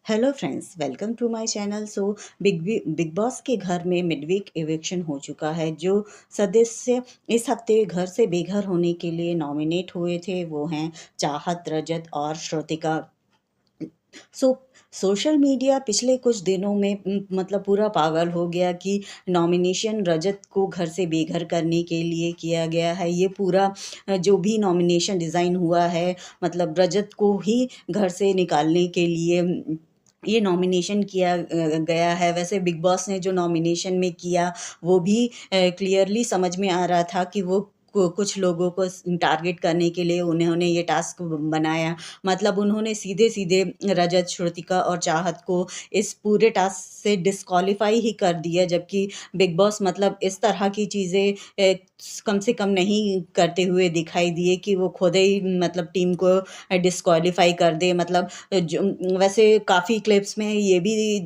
Hello friends, welcome to my channel. Bigg Boss के घर में मिडवीक इविक्शन हो चुका है। जो सदस्य इस हफ्ते घर से बेघर होने के लिए नॉमिनेट हुए थे वो हैं चाहत, रजत और श्रुतिका। सो सोशल मीडिया पिछले कुछ दिनों में मतलब पूरा पागल हो गया कि नॉमिनेशन रजत को घर से बेघर करने के लिए किया गया है। ये पूरा जो भी नॉमिनेशन डिज़ाइन हुआ है, मतलब रजत को ही घर से निकालने के लिए ये नॉमिनेशन किया गया है। वैसे बिग बॉस ने जो नॉमिनेशन में किया वो भी क्लियरली समझ में आ रहा था कि वो कुछ लोगों को टारगेट करने के लिए उन्होंने ये टास्क बनाया। मतलब उन्होंने सीधे सीधे रजत, श्रुतिका और चाहत को इस पूरे टास्क से डिस्क्वालीफाई ही कर दिया, जबकि बिग बॉस मतलब इस तरह की चीज़ें कम से कम नहीं करते हुए दिखाई दिए कि वो खुद ही मतलब टीम को डिस्क्वालीफाई कर दे। मतलब जो वैसे काफ़ी क्लिप्स में ये भी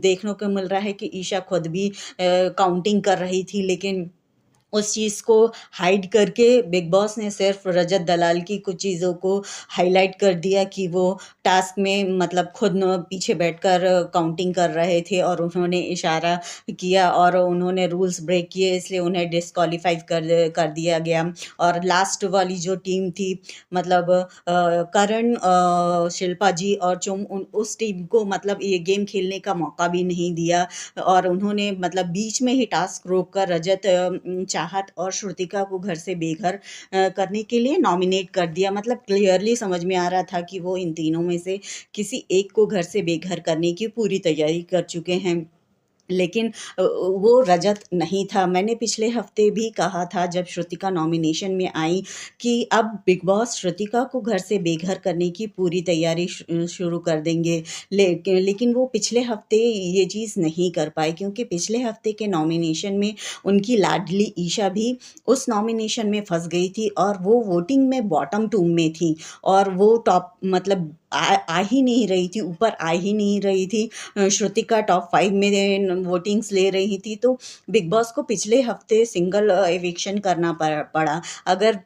देखने को मिल रहा है कि ईशा खुद भी काउंटिंग कर रही थी, लेकिन उस चीज़ को हाइड करके बिग बॉस ने सिर्फ रजत दलाल की कुछ चीज़ों को हाईलाइट कर दिया कि वो टास्क में मतलब खुद न पीछे बैठकर काउंटिंग कर रहे थे और उन्होंने इशारा किया और उन्होंने रूल्स ब्रेक किए, इसलिए उन्हें डिस्क्वालीफाई कर दिया गया। और लास्ट वाली जो टीम थी, मतलब करण, शिल्पा जी और चुम, उस टीम को मतलब ये गेम खेलने का मौका भी नहीं दिया और उन्होंने मतलब बीच में ही टास्क रोक कर रजत, चाहत और श्रुतिका को घर से बेघर करने के लिए नॉमिनेट कर दिया। मतलब क्लियरली समझ में आ रहा था कि वो इन तीनों में से किसी एक को घर से बेघर करने की पूरी तैयारी कर चुके हैं, लेकिन वो रजत नहीं था। मैंने पिछले हफ्ते भी कहा था जब श्रुतिका नॉमिनेशन में आई कि अब बिग बॉस श्रुतिका को घर से बेघर करने की पूरी तैयारी शुरू कर देंगे। लेकिन वो पिछले हफ्ते ये चीज़ नहीं कर पाए, क्योंकि पिछले हफ्ते के नॉमिनेशन में उनकी लाडली ईशा भी उस नॉमिनेशन में फंस गई थी और वो वोटिंग में बॉटम 2 में थी और वो टॉप मतलब आ ही नहीं रही थी, ऊपर आ ही नहीं रही थी। श्रुतिका टॉप 5 में वोटिंग्स ले रही थी, तो बिग बॉस को पिछले हफ्ते सिंगल एविक्शन करना पड़ा। अगर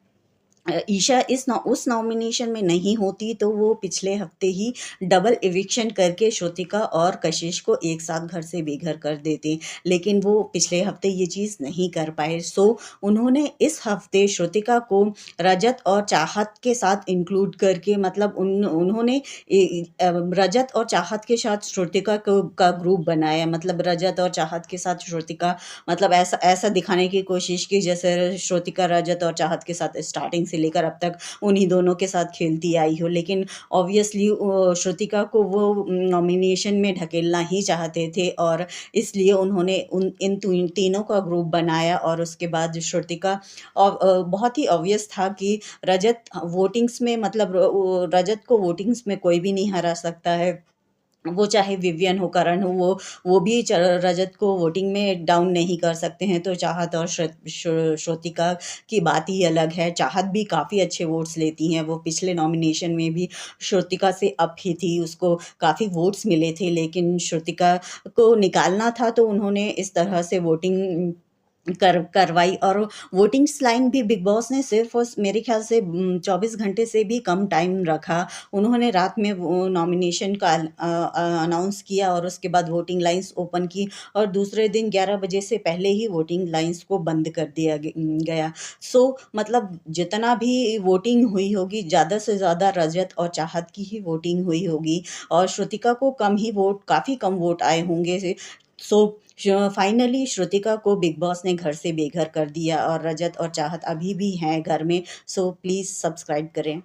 ईशा उस नॉमिनेशन में नहीं होती तो वो पिछले हफ्ते ही डबल एविक्शन करके श्रुतिका और कशिश को एक साथ घर से बेघर कर देते, लेकिन वो पिछले हफ्ते ये चीज़ नहीं कर पाए। सो उन्होंने इस हफ्ते श्रुतिका को रजत और चाहत के साथ इंक्लूड करके, मतलब उन्होंने रजत और चाहत के साथ श्रुतिका का ग्रुप बनाया। मतलब रजत और चाहत के साथ श्रुतिका, मतलब ऐसा ऐसा दिखाने की कोशिश की जैसे श्रुतिका रजत और चाहत के साथ स्टार्टिंग से लेकर अब तक उन्हीं दोनों के साथ खेलती आई हो, लेकिन ऑब्वियसली श्रुतिका को वो नॉमिनेशन में ढकेलना ही चाहते थे और इसलिए उन्होंने इन तीनों का ग्रुप बनाया। और उसके बाद श्रुतिका, और बहुत ही ऑब्वियस था कि रजत वोटिंग्स में, मतलब रजत को वोटिंग्स में कोई भी नहीं हरा सकता है, वो चाहे विवियन हो, करण हो, वो भी रजत को वोटिंग में डाउन नहीं कर सकते हैं। तो चाहत और श्रुतिका की बात ही अलग है। चाहत भी काफ़ी अच्छे वोट्स लेती हैं, वो पिछले नॉमिनेशन में भी श्रुतिका से अप ही थी, उसको काफ़ी वोट्स मिले थे, लेकिन श्रुतिका को निकालना था तो उन्होंने इस तरह से वोटिंग करवाई। और वोटिंग्स लाइन भी बिग बॉस ने सिर्फ और मेरे ख्याल से 24 घंटे से भी कम टाइम रखा। उन्होंने रात में वो नॉमिनेशन का अनाउंस किया और उसके बाद वोटिंग लाइन्स ओपन की और दूसरे दिन 11 बजे से पहले ही वोटिंग लाइन्स को बंद कर दिया गया। सो मतलब जितना भी वोटिंग हुई होगी, ज़्यादा से ज़्यादा रजत और चाहत की ही वोटिंग हुई होगी और श्रुतिका को कम ही वोट, काफ़ी कम वोट आए होंगे। सो फाइनली श्रुतिका को बिग बॉस ने घर से बेघर कर दिया और रजत और चाहत अभी भी हैं घर में। सो प्लीज़ सब्सक्राइब करें।